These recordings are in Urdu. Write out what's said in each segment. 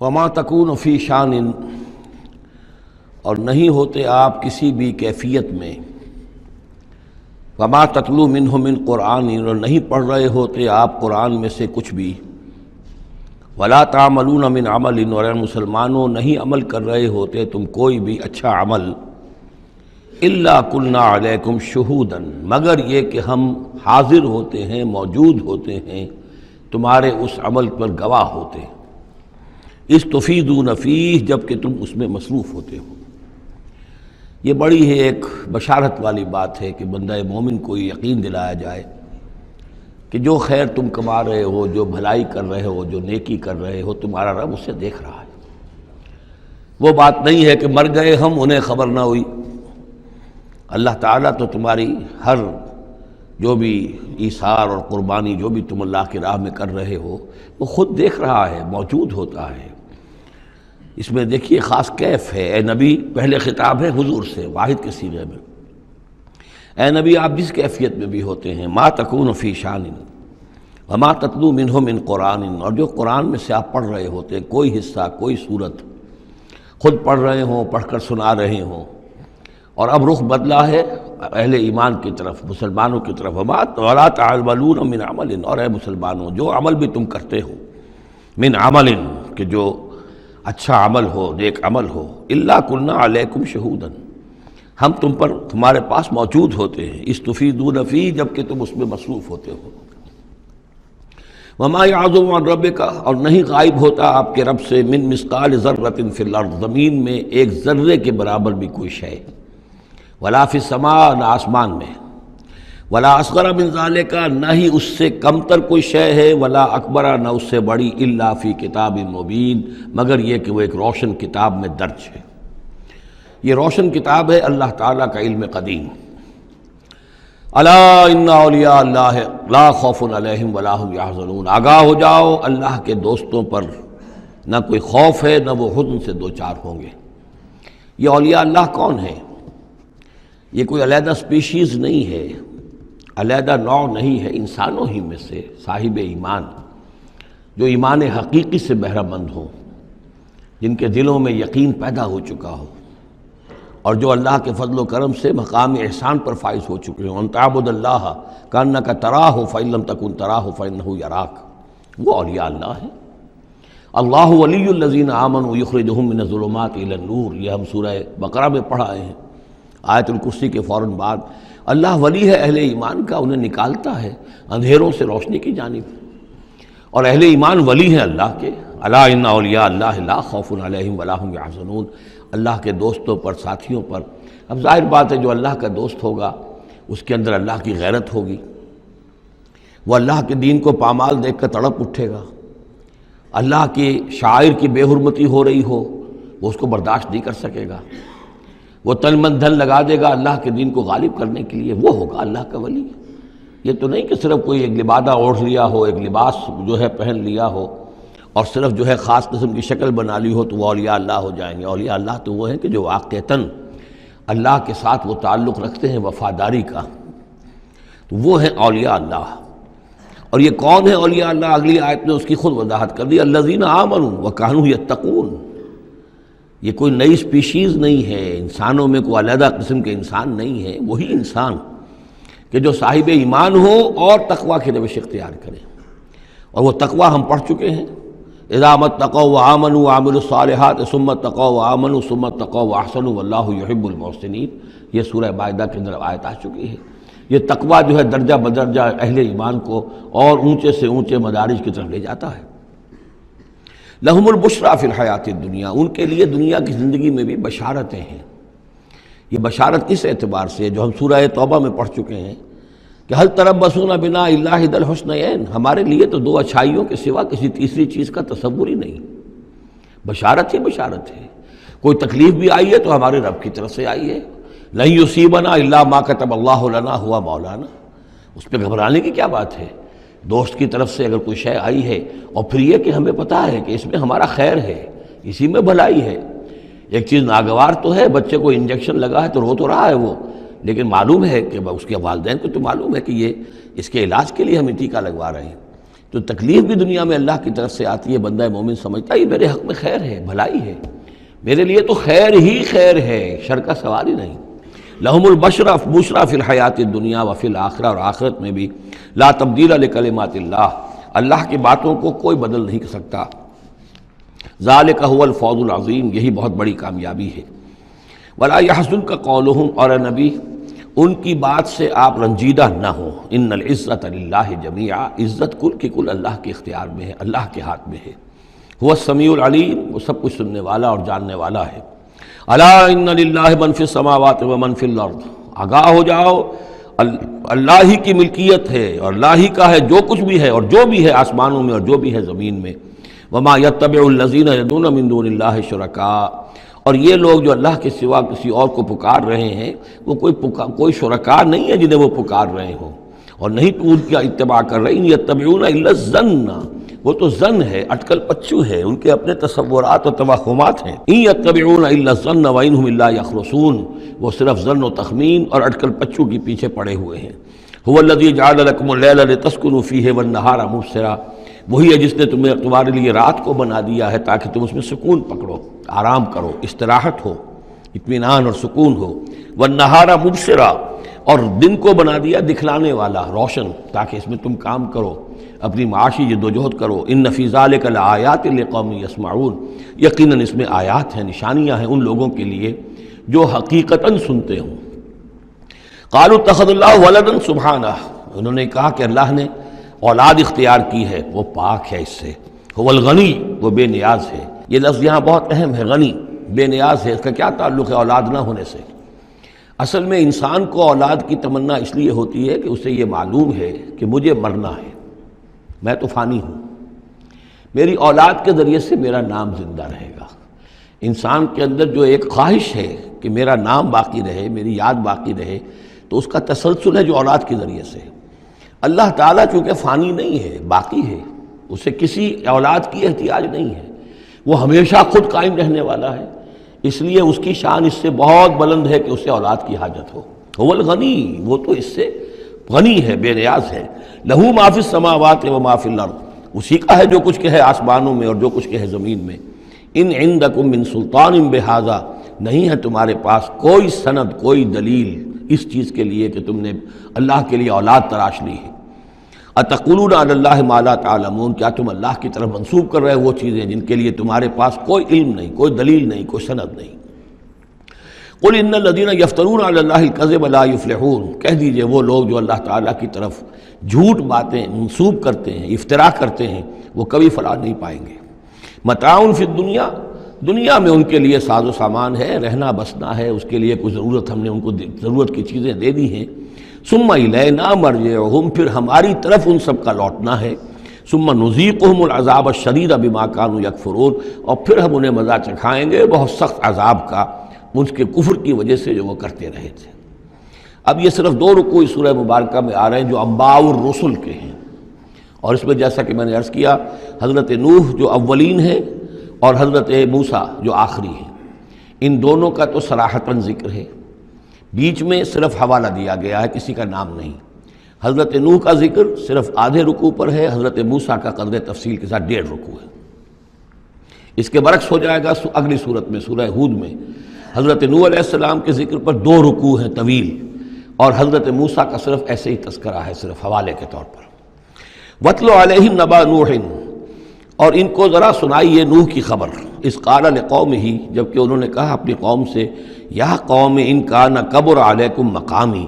وما تکون فی شان، اور نہیں ہوتے آپ کسی بھی کیفیت میں، وما تتلو منہ من قرآن، اور نہیں پڑھ رہے ہوتے آپ قرآن میں سے کچھ بھی، ولا تعملون من عمل، اور مسلمانوں نہیں عمل کر رہے ہوتے تم کوئی بھی اچھا عمل، الا کلنا علیکم شہودا، مگر یہ کہ ہم حاضر ہوتے ہیں، موجود ہوتے ہیں، تمہارے اس عمل پر گواہ ہوتے ہیں، اس تفیدون فیہ، جب کہ تم اس میں مصروف ہوتے ہو۔ یہ بڑی ہے ایک بشارت والی بات ہے کہ بندہ مومن کو یقین دلایا جائے کہ جو خیر تم کما رہے ہو، جو بھلائی کر رہے ہو، جو نیکی کر رہے ہو، تمہارا رب اسے دیکھ رہا ہے۔ وہ بات نہیں ہے کہ مر گئے ہم، انہیں خبر نہ ہوئی۔ اللہ تعالیٰ تو تمہاری ہر جو بھی ایثار اور قربانی جو بھی تم اللہ کی راہ میں کر رہے ہو، وہ خود دیکھ رہا ہے، موجود ہوتا ہے۔ اس میں دیکھیے خاص کیف ہے، اے نبی، پہلے خطاب ہے حضور سے واحد کے صیغے میں، اے نبی آپ جس کیفیت میں بھی ہوتے ہیں، ما تکون فی شان وما تتلو منہ من قرآن، اور جو قرآن میں سے آپ پڑھ رہے ہوتے ہیں، کوئی حصہ، کوئی صورت، خود پڑھ رہے ہوں، پڑھ کر سنا رہے ہوں، اور اب رخ بدلا ہے اہل ایمان کی طرف، مسلمانوں کی طرف، ولا تعملون من عمل، اور اے مسلمانوں جو عمل بھی تم کرتے ہو، من عمل، کہ جو اچھا عمل ہو، نیک عمل ہو، الا کلنا علیکم شہودا، ہم تم پر تمہارے پاس موجود ہوتے ہیں، استفیدون فی، جب کہ تم اس میں مصروف ہوتے ہو۔ وما یعزب عن ربک، اور نہیں غائب ہوتا آپ کے رب سے، من مثقال ذرۃ فی الارض، زمین میں ایک ذرے کے برابر بھی کوئی شے، ولا فی السماء، نہ آسمان میں، ولا اصغر من ذالک، نہ ہی اس سے کم تر کوئی شے ہے، ولا اکبر، نہ اس سے بڑی، الا فی کتاب مبین، مگر یہ کہ وہ ایک روشن کتاب میں درج ہے۔ یہ روشن کتاب ہے اللہ تعالیٰ کا علم قدیم۔ الا ان اولیاء اللہ لا خوف علیہم ولا هم یحزنون، آگاہ ہو جاؤ، اللہ کے دوستوں پر نہ کوئی خوف ہے، نہ وہ حزن سے دوچار ہوں گے۔ یہ اولیاء اللہ کون ہیں؟ یہ کوئی علیحدہ سپیشیز نہیں ہے، علیحدہ نوع نہیں ہے، انسانوں ہی میں سے صاحب ایمان، جو ایمان حقیقی سے بہرہ مند ہوں، جن کے دلوں میں یقین پیدا ہو چکا ہو، اور جو اللہ کے فضل و کرم سے مقام احسان پر فائز ہو چکے ہوں۔ ان تعبد اللہ کأنک تراہ فإن لم تکن تراہ فإنہ یراک، وہ اولیاء اللہ ہیں۔ اللہ ولی الذین آمنوا یخرجہم من الظلمات الی النور، یہ ہم سورہ بقرہ میں پڑھ آئے ہیں، آیت الکرسی کے فوراً بعد۔ اللہ ولی ہے اہل ایمان کا، انہیں نکالتا ہے اندھیروں سے روشنی کی جانب، اور اہل ایمان ولی ہیں اللہ کے۔ الا ان اولیاء اللہ لا خوف علیہم ولا هم یحزنون، اللہ کے دوستوں پر، ساتھیوں پر۔ اب ظاہر بات ہے جو اللہ کا دوست ہوگا اس کے اندر اللہ کی غیرت ہوگی، وہ اللہ کے دین کو پامال دیکھ کر تڑپ اٹھے گا، اللہ کے شاعر کی بے حرمتی ہو رہی ہو وہ اس کو برداشت نہیں کر سکے گا، وہ تن من دھن لگا دے گا اللہ کے دین کو غالب کرنے کے لیے، وہ ہوگا اللہ کا ولی۔ یہ تو نہیں کہ صرف کوئی ایک لبادہ اوڑھ لیا ہو، ایک لباس جو ہے پہن لیا ہو، اور صرف جو ہے خاص قسم کی شکل بنا لی ہو تو وہ اولیاء اللہ ہو جائیں گے۔ اولیاء اللہ تو وہ ہیں کہ جو واقعتاً اللہ کے ساتھ وہ تعلق رکھتے ہیں وفاداری کا، تو وہ ہیں اولیاء اللہ۔ اور یہ کون ہے اولیاء اللہ؟ اگلی آیت میں اس کی خود وضاحت کر دی، الذین آمنوا وکانوا یتقون۔ یہ کوئی نئی سپیشیز نہیں ہے، انسانوں میں کوئی علیحدہ قسم کے انسان نہیں ہے، وہی انسان کہ جو صاحب ایمان ہو اور تقویٰ کی روش اختیار کرے، اور وہ تقویٰ ہم پڑھ چکے ہیں، اذا اتقوا وآمنوا وعملوا الصالحات ثم اتقوا وآمنوا ثم اتقوا واحسنوا واللہ یحب المحسنین، یہ سورہ مائدہ کے اندر آیت آ چکی ہے۔ یہ تقویٰ جو ہے درجہ بدرجہ اہل ایمان کو اور اونچے سے اونچے مدارج کی طرف لے جاتا ہے۔ لہم البشریٰ فی الحیات الدنیا، ان کے لیے دنیا کی زندگی میں بھی بشارتیں ہیں۔ یہ بشارت اس اعتبار سے جو ہم سورہ توبہ میں پڑھ چکے ہیں کہ حل تربصون بنا الا احدی الحسنیین، ہمارے لیے تو دو اچھائیوں کے سوا کسی تیسری چیز کا تصور ہی نہیں، بشارت ہی بشارت ہے۔ کوئی تکلیف بھی آئی ہے تو ہمارے رب کی طرف سے آئی ہے، لن یصیبنا الا ما کتب اللہ لنا ہوا مولانا، اس پہ گھبرانے کی کیا بات ہے؟ دوست کی طرف سے اگر کوئی شے آئی ہے، اور پھر یہ کہ ہمیں پتہ ہے کہ اس میں ہمارا خیر ہے، اسی میں بھلائی ہے۔ ایک چیز ناگوار تو ہے، بچے کو انجیکشن لگا ہے تو رو تو رہا ہے وہ، لیکن معلوم ہے کہ اس کے والدین کو تو معلوم ہے کہ یہ اس کے علاج کے لیے ہم ٹیکہ لگوا رہے ہیں، تو تکلیف بھی دنیا میں اللہ کی طرف سے آتی ہے، بندہ مومن سمجھتا ہے یہ میرے حق میں خیر ہے، بھلائی ہے، میرے لیے تو خیر ہی خیر ہے، شر کا سوال ہی نہیں۔ لہم البشرا فی الحیات الدنیا وفی الآخرہ، اور آخرت میں بھی لا تبدیل لکلمات اللہ، اللہ کی باتوں کو کوئی بدل نہیں کر سکتا۔ ذالک هو الفوز العظیم، یہی بہت بڑی کامیابی ہے۔ ولا یحزنک قولہم، اور اے نبی ان کی بات سے آپ رنجیدہ نہ ہوں۔ ان العزت للہ جمیعا، عزت کل کی کل اللہ کے اختیار میں ہے، اللہ کے ہاتھ میں ہے۔ هو السمیع العلیم، وہ سب کچھ سننے والا اور جاننے والا ہے۔ الا ان للہ من فی السماوات ومن فی الارض، آگاہ ہو جاؤ اللہ ہی کی ملکیت ہے اور اللہ ہی کا ہے جو کچھ بھی ہے اور جو بھی ہے آسمانوں میں اور جو بھی ہے زمین میں۔ وما یتبع الذین یدعون من دون اللہ شرکاء، اور یہ لوگ جو اللہ کے سوا کسی اور کو پکار رہے ہیں وہ کوئی شرکاء نہیں ہے جنہیں وہ پکار رہے ہوں، اور نہیں تو ان کا اتباع کر رہے۔ ان یتبعون الا الظن، وہ تو ظن ہے، اٹکل پچو ہے، ان کے اپنے تصورات و توہمات ہیں۔ ان یتبعون الا الظن وانہم الا یخرصون، وہ صرف ظن و تخمین اور اٹکل پچو کے پیچھے پڑے ہوئے ہیں۔ هو الذی جعل لکم اللیل لتسکنوا فیہ والنہار مبصرا، وہی ہے جس نے تمہارے لیے رات کو بنا دیا ہے تاکہ تم اس میں سکون پکڑو، آرام کرو، استراحت ہو، اطمینان اور سکون ہو۔ والنہار مبصرا، اور دن کو بنا دیا دکھلانے والا، روشن، تاکہ اس میں تم کام کرو، اپنی معاشی جدوجہد کرو۔ ان فی ذلک لآیات لقوم یسمعون، یقیناً اس میں آیات ہیں، نشانیاں ہیں ان لوگوں کے لیے جو حقیقتاً سنتے ہوں۔ قالوا اتخذ اللہ ولدا سبحانہ، انہوں نے کہا کہ اللہ نے اولاد اختیار کی ہے، وہ پاک ہے اس سے۔ هو الغنی، وہ بے نیاز ہے۔ یہ لفظ یہاں بہت اہم ہے، غنی، بے نیاز ہے۔ اس کا کیا تعلق ہے اولاد نہ ہونے سے؟ اصل میں انسان کو اولاد کی تمنا اس لیے ہوتی ہے کہ اسے یہ معلوم ہے کہ مجھے مرنا ہے، میں تو فانی ہوں، میری اولاد کے ذریعے سے میرا نام زندہ رہے گا۔ انسان کے اندر جو ایک خواہش ہے کہ میرا نام باقی رہے، میری یاد باقی رہے، تو اس کا تسلسل ہے جو اولاد کے ذریعے سے۔ اللہ تعالیٰ چونکہ فانی نہیں ہے، باقی ہے، اسے کسی اولاد کی احتیاج نہیں ہے، وہ ہمیشہ خود قائم رہنے والا ہے، اس لیے اس کی شان اس سے بہت بلند ہے کہ اسے اولاد کی حاجت ہو۔ هو الغنی، وہ تو اس سے غنی ہے، بے نیاز ہے۔ لہو ما فی السماوات و ما فی الارض، اسی کا ہے جو کچھ کہ ہے آسمانوں میں اور جو کچھ کہ ہے زمین میں۔ ان عندکم من سلطان بہذا، نہیں ہے تمہارے پاس کوئی سند، کوئی دلیل اس چیز کے لیے کہ تم نے اللہ کے لیے اولاد تراش لی ہے۔ اتقولون علی اللہ ما لا تعلمون، کیا تم اللہ کی طرف منسوب کر رہے وہ چیزیں جن کے لیے تمہارے پاس کوئی علم نہیں، کوئی دلیل نہیں، کوئی سند نہیں۔ قل ان الذین یفترون علی اللہ الکذب لا یفلحون، کہہ دیجئے وہ لوگ جو اللہ تعالیٰ کی طرف جھوٹ باتیں منسوب کرتے ہیں، افتراء کرتے ہیں، وہ کبھی فلاح نہیں پائیں گے۔ متاع فی الدنیا، دنیا میں ان کے لیے ساز و سامان ہے، رہنا بسنا ہے، اس کے لیے کوئی ضرورت ہم نے ان کو ضرورت کی چیزیں دے دی ہیں۔ ثم الینا مرجعہم، پھر ہماری طرف ان سب کا لوٹنا ہے۔ ثم نذیقہم العذاب الشدید بما کانوا یکفرون، اور پھر ہم انہیں مزہ چکھائیں گے بہت سخت عذاب کا ان کے کفر کی وجہ سے جو وہ کرتے رہے تھے۔ اب یہ صرف 2 رکوع اس سورہ مبارکہ میں آ رہے ہیں جو انباء الرسل کے ہیں، اور اس میں جیسا کہ میں نے عرض کیا حضرت نوح جو اولین ہیں اور حضرت موسیٰ جو آخری ہیں، ان دونوں کا تو صراحتاً ذکر ہے، بیچ میں صرف حوالہ دیا گیا ہے، کسی کا نام نہیں۔ حضرت نوح کا ذکر صرف آدھے رکوع پر ہے، حضرت موسیٰ کا قدر تفصیل کے ساتھ 1.5 رکوع ہے۔ اس کے برعکس ہو جائے گا اگلی صورت میں، سورہ ہود میں حضرت نوح علیہ السلام کے ذکر پر 2 رکوع ہیں طویل، اور حضرت موسیٰ کا صرف ایسے ہی تذکرہ ہے، صرف حوالے کے طور پر۔ وَاتْلُ عَلَيْهِمْ نَبَأَ نُوحٍ، اور ان کو ذرا سنائیے نوح کی خبر۔ اذ قال لقومہ، جبکہ انہوں نے کہا اپنی قوم سے، یا قوم ان کان کبر علیکم مقامی،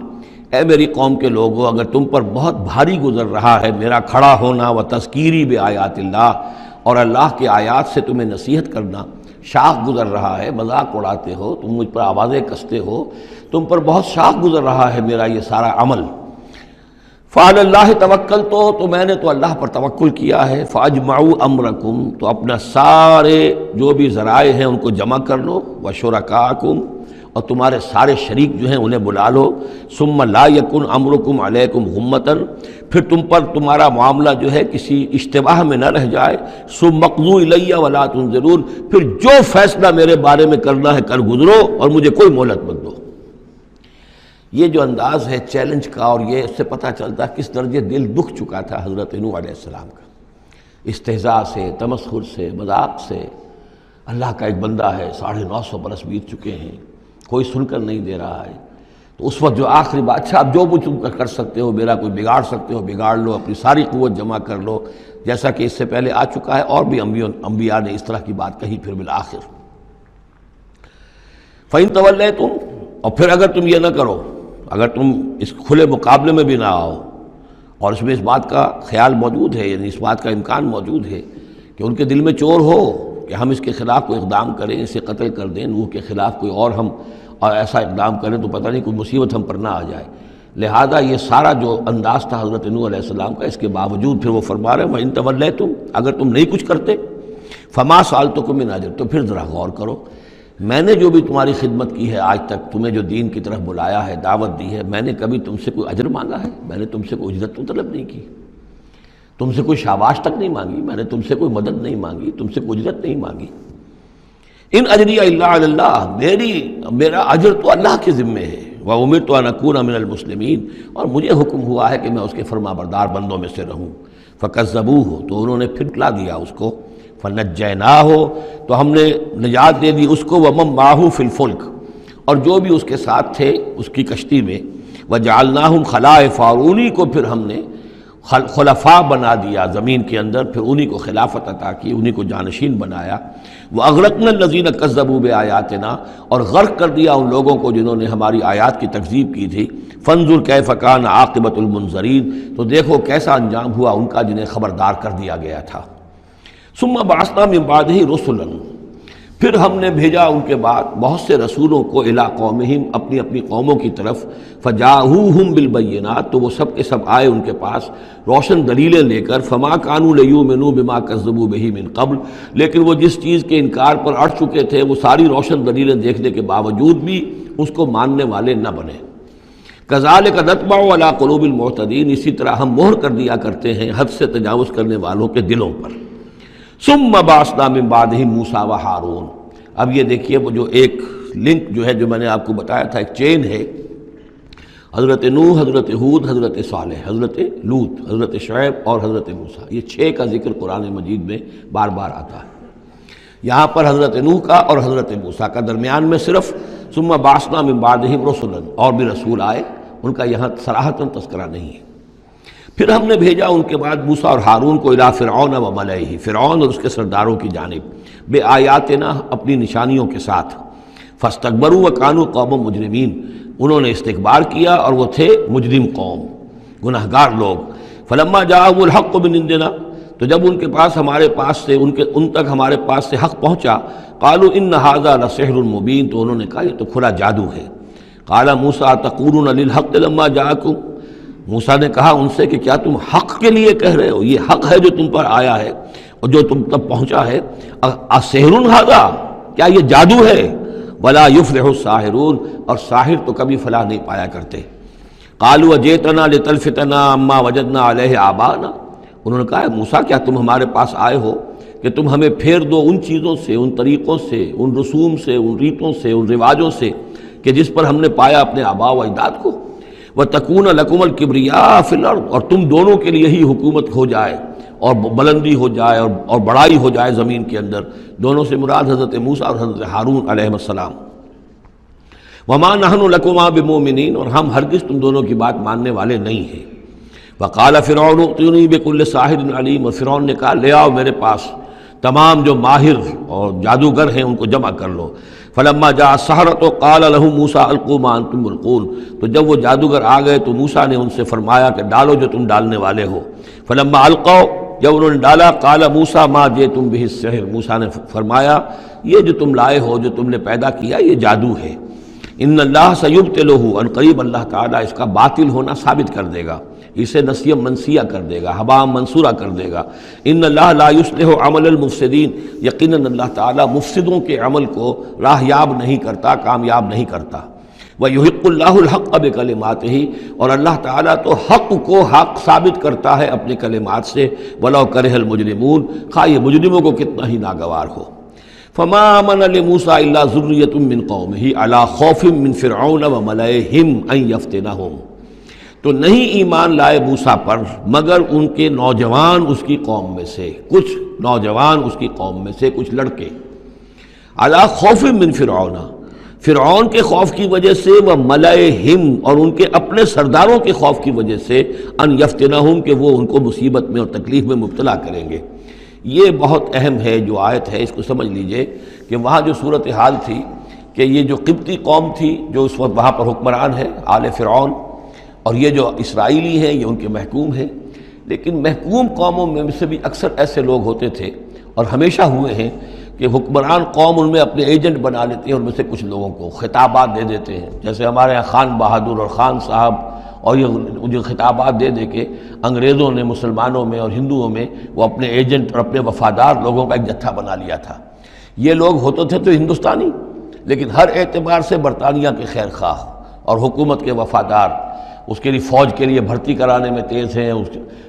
اے میری قوم کے لوگو اگر تم پر بہت بھاری گزر رہا ہے میرا کھڑا ہونا، و تذکیری بآیات اللہ، اور اللہ کے آیات سے تمہیں نصیحت کرنا، شاق گزر رہا ہے، مذاق اڑاتے ہو تم، مجھ پر آوازیں کستے ہو، تم پر بہت شاق گزر رہا ہے میرا یہ سارا عمل۔ فعلی اللہ توکلت، تو میں نے تو اللہ پر توکل کیا ہے۔ فاجمعوا امرکم، تو اپنا سارے جو بھی ذرائع ہیں ان کو جمع کر لو، وشرکاکم، اور تمہارے سارے شریک جو ہیں انہیں بلا لو۔ ثم لا یکن امرکم علیکم غمۃ، پھر تم پر تمہارا معاملہ جو ہے کسی اشتباہ میں نہ رہ جائے۔ ثم اقضوا الی ولا تنظرون، پھر جو فیصلہ میرے بارے میں کرنا ہے کر گزرو اور مجھے کوئی مہلت مت دو۔ یہ جو انداز ہے چیلنج کا، اور یہ اس سے پتہ چلتا ہے کس درجے دل دکھ چکا تھا حضرت نوح علیہ السلام کا۔ استہزاء سے، تمسخر سے، مذاق سے۔ اللہ کا ایک بندہ ہے، 950 برس بیت چکے ہیں، کوئی سن کر نہیں دے رہا ہے، تو اس وقت جو آخری بات، اچھا اب جو بھی تم کر سکتے ہو، میرا کوئی بگاڑ سکتے ہو بگاڑ لو، اپنی ساری قوت جمع کر لو، جیسا کہ اس سے پہلے آ چکا ہے، اور بھی انبیاء نے اس طرح کی بات کہی۔ پھر بالآخر فَإِن تَوَلَّيْتُمْ، اور پھر اگر تم یہ نہ کرو، اگر تم اس کھلے مقابلے میں بھی نہ آؤ، اور اس میں اس بات کا خیال موجود ہے، یعنی اس بات کا امکان موجود ہے کہ ان کے دل میں چور ہو کہ ہم اس کے خلاف کوئی اقدام کریں، اسے قتل کر دیں، نوح کے خلاف کوئی اور ہم ایسا اقدام کریں تو پتہ نہیں کوئی مصیبت ہم پر نہ آ جائے، لہذا یہ سارا جو انداز تھا حضرت نوح علیہ السلام کا، اس کے باوجود پھر وہ فرما رہے ہیں وَإِن تَوَلَّيْتُمْ، اگر تم نہیں کچھ کرتے، فَمَا سَأَلْتُكُم مِّنْ أَجْرٍ، تو پھر ذرا غور کرو، میں نے جو بھی تمہاری خدمت کی ہے آج تک، تمہیں جو دین کی طرف بلایا ہے، دعوت دی ہے، میں نے کبھی تم سے کوئی اجر مانگا ہے؟ میں نے تم سے کوئی اجرت تو طلب نہیں کی، تم سے کوئی شاباش تک نہیں مانگی، میں نے تم سے کوئی مدد نہیں مانگی، تم سے کوئی اجرت نہیں مانگی۔ ان اجری الا علی اللہ، میرا اجر تو اللہ کے ذمے ہے، وامرت ان اکون من المسلمین، اور مجھے حکم ہوا ہے کہ میں اس کے فرما بردار بندوں میں سے رہوں۔ فکذبوہ، تو انہوں نے پھٹلا دیا اس کو، فنجیناہ، تو ہم نے نجات دے دی اس کو، ومن معہ فی الفلک، اور جو بھی اس کے ساتھ تھے اس کی کشتی میں، وجعلناہم خلائف، اور انہی کو پھر ہم نے خلفاء بنا دیا زمین کے اندر، پھر انہی کو خلافت عطا کی، انہی کو جانشین بنایا۔ وَأَغْرَقْنَا الَّذِينَ كَذَّبُوا بِآيَاتِنَا، اور غرق کر دیا ان لوگوں کو جنہوں نے ہماری آیات کی تکذیب کی تھی۔ فَانظُرْ كَيْفَ كَانَ عَاقِبَةُ الْمُنذَرِينَ، تو دیکھو کیسا انجام ہوا ان کا جنہیں خبردار کر دیا گیا تھا۔ ثُمَّ بَعَثْنَا مِن بَعْدِهِ رُسُلًا، پھر ہم نے بھیجا ان کے بعد بہت سے رسولوں کو، الی قومہم، اپنی اپنی قوموں کی طرف، فجاءوہم بالبینات، تو وہ سب کے سب آئے ان کے پاس روشن دلیلیں لے کر، فما کانوا لیؤمنوا بما کذبوا بہ من قبل، لیکن وہ جس چیز کے انکار پر اڑ چکے تھے وہ ساری روشن دلیلیں دیکھنے کے باوجود بھی اس کو ماننے والے نہ بنے۔ کذالک نطبع علی قلوب المعتدین، اسی طرح ہم مہر کر دیا کرتے ہیں حد سے تجاوز کرنے والوں کے دلوں پر۔ ثم بعثنا من بعدہم موسیٰ و ہارون، اب یہ دیکھیے وہ جو ایک لنک جو ہے، جو میں نے آپ کو بتایا تھا، ایک چین ہے، حضرت نوح، حضرت ہود، حضرت صالح، حضرت لوط، حضرت شعیب اور حضرت موسیٰ، یہ 6 کا ذکر قرآن مجید میں بار بار آتا ہے۔ یہاں پر حضرت نوح کا اور حضرت موسیٰ کا، درمیان میں صرف ثم بعثنا من بعدہم رسلا، اور بھی رسول آئے، ان کا یہاں صراحتاً تذکرہ نہیں ہے۔ پھر ہم نے بھیجا ان کے بعد موسیٰ اور ہارون کو الی فرعون و ملئہ، فرعون اور اس کے سرداروں کی جانب، بے آیاتنا، اپنی نشانیوں کے ساتھ، فاستکبروا وکانوا قوما مجرمین، انہوں نے استکبار کیا اور وہ تھے مجرم قوم، گناہگار لوگ۔ فلما جاءهم الحق من عندنا، تو جب ان کے پاس ہمارے پاس سے ان تک ہمارے پاس سے حق پہنچا، قالوا ان ھذا لسحر مبین، تو انہوں نے کہا یہ تو کھلا جادو ہے۔ قال موسیٰ تقولون للحق لما جاءکم، موسیٰ نے کہا ان سے کہ کیا تم حق کے لیے کہہ رہے ہو، یہ حق ہے جو تم پر آیا ہے اور جو تم تک پہنچا ہے، اسحر ھذا، کیا یہ جادو ہے؟ ولا یفلح الساحرون، اور ساحر تو کبھی فلاح نہیں پایا کرتے۔ قالوا اجئتنا لتلفتنا عما وجدنا علیہ آباءنا، انہوں نے کہا موسیٰ کیا تم ہمارے پاس آئے ہو کہ تم ہمیں پھیر دو ان چیزوں سے، ان طریقوں سے، ان رسوم سے، ان ریتوں سے، ان رواجوں سے کہ جس پر ہم نے پایا اپنے آباء و اجداد کو، وَتَكُونَ لَكُمُ الْكِبْرِيَاءُ فِي الْأَرْضِ، اور تم دونوں کے لیے ہی حکومت ہو جائے اور بلندی ہو جائے اور بڑائی ہو جائے زمین کے اندر۔ دونوں سے مراد حضرت موسیٰ اور حضرت ہارون علیہ السلام۔ وَمَا نَحْنُ لَكُمَا بِمُؤْمِنِينَ، اور ہم ہرگز تم دونوں کی بات ماننے والے نہیں ہیں۔ وَقَالَ فِرْعَوْنُ ائْتُونِي بِكُلِّ سَاحِرٍ عَلِيمٍ، اور فرعون نے کہا لے آؤ میرے پاس تمام جو ماہر اور جادوگر ہیں ان کو جمع کر لو۔ فلما جاء السحرة قال لهم موسیٰ القوا ما انتم ملقون، تو جب وہ جادوگر آ گئے تو موسیٰ نے ان سے فرمایا کہ ڈالو جو تم ڈالنے والے ہو۔ فلما القوا، جب انہوں نے ڈالا، قال موسیٰ ما جئتم به السحر، موسیٰ نے فرمایا یہ جو تم لائے ہو، جو تم نے پیدا کیا، یہ جادو ہے۔ ان اللہ سیبطلہ، ان قریب اللہ تعالیٰ اس کا باطل ہونا ثابت کر دے گا، اسے نسیہ منسیہ کر دے گا، ہباء منصورہ کر دے گا۔ ان اللہ لا یصلح عمل المفسدین، یقیناً اللہ تعالیٰ مفسدوں کے عمل کو راہ یاب نہیں کرتا، کامیاب نہیں کرتا۔ وَيُحِقُّ اللَّهُ الْحَقَّ بِكَلِمَاتِهِ، اور اللہ تعالیٰ تو حق کو حق ثابت کرتا ہے اپنے کلمات سے، وَلَوْ كَرِهَ الْمُجْرِمُونَ، خواہ یہ مجرموں کو کتنا ہی ناگوار ہو۔ فما آمن لموسیٰ الا ذریۃ من قومہ علی خوف من فرعون وملئہم ان یفتنہم، تو نہیں ایمان لائے موسیٰ پر مگر ان کے نوجوان اس کی قوم میں سے، کچھ نوجوان اس کی قوم میں سے، کچھ لڑکے، علی خوف من فرعون، فرعون کے خوف کی وجہ سے، وہ ملئہم، اور ان کے اپنے سرداروں کے خوف کی وجہ سے، ان یفتنہم، کہ وہ ان کو مصیبت میں اور تکلیف میں مبتلا کریں گے۔ یہ بہت اہم ہے جو آیت ہے، اس کو سمجھ لیجئے کہ وہاں جو صورتحال تھی کہ یہ جو قبطی قوم تھی جو اس وقت وہاں پر حکمران ہے آل فرعون، اور یہ جو اسرائیلی ہیں یہ ان کے محکوم ہیں، لیکن محکوم قوموں میں سے بھی اکثر ایسے لوگ ہوتے تھے اور ہمیشہ ہوئے ہیں کہ حکمران قوم ان میں اپنے ایجنٹ بنا لیتے ہیں، ان میں سے کچھ لوگوں کو خطابات دے دیتے ہیں، جیسے ہمارے یہاں خان بہادر اور خان صاحب، اور یہ جو خطابات دے دے کے انگریزوں نے مسلمانوں میں اور ہندوؤں میں وہ اپنے ایجنٹ اور اپنے وفادار لوگوں کا ایک جتھا بنا لیا تھا۔ یہ لوگ ہوتے تھے تو ہندوستانی، لیکن ہر اعتبار سے برطانیہ کے خیر خواہ اور حکومت کے وفادار، اس کے لیے فوج کے لیے بھرتی کرانے میں تیز ہیں۔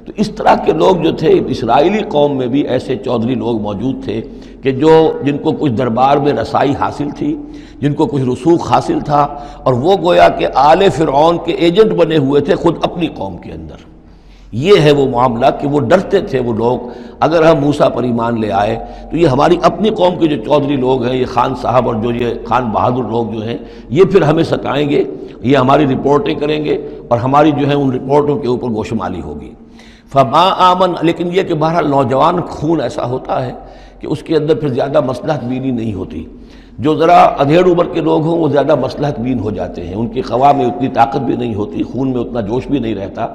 تو اس طرح کے لوگ جو تھے اسرائیلی قوم میں بھی ایسے چودھری لوگ موجود تھے کہ جن کو کچھ دربار میں رسائی حاصل تھی، جن کو کچھ رسوخ حاصل تھا، اور وہ گویا کہ آل فرعون کے ایجنٹ بنے ہوئے تھے خود اپنی قوم کے اندر۔ یہ ہے وہ معاملہ کہ وہ ڈرتے تھے وہ لوگ، اگر ہم موسیٰ پر ایمان لے آئے تو یہ ہماری اپنی قوم کے جو چودھری لوگ ہیں، یہ خان صاحب اور جو یہ خان بہادر لوگ جو ہیں، یہ پھر ہمیں ستائیں گے، یہ ہماری رپورٹیں کریں گے اور ہماری جو ہے ان رپورٹوں کے اوپر گوشمالی ہوگی۔ فما آمن، لیکن یہ کہ بہرحال نوجوان خون ایسا ہوتا ہے کہ اس کے اندر پھر زیادہ مصلحت بینی نہیں ہوتی۔ جو ذرا ادھیڑ عمر کے لوگ ہوں وہ زیادہ مصلحت بین ہو جاتے ہیں، ان کی خوا میں اتنی طاقت بھی نہیں ہوتی، خون میں اتنا جوش بھی نہیں رہتا،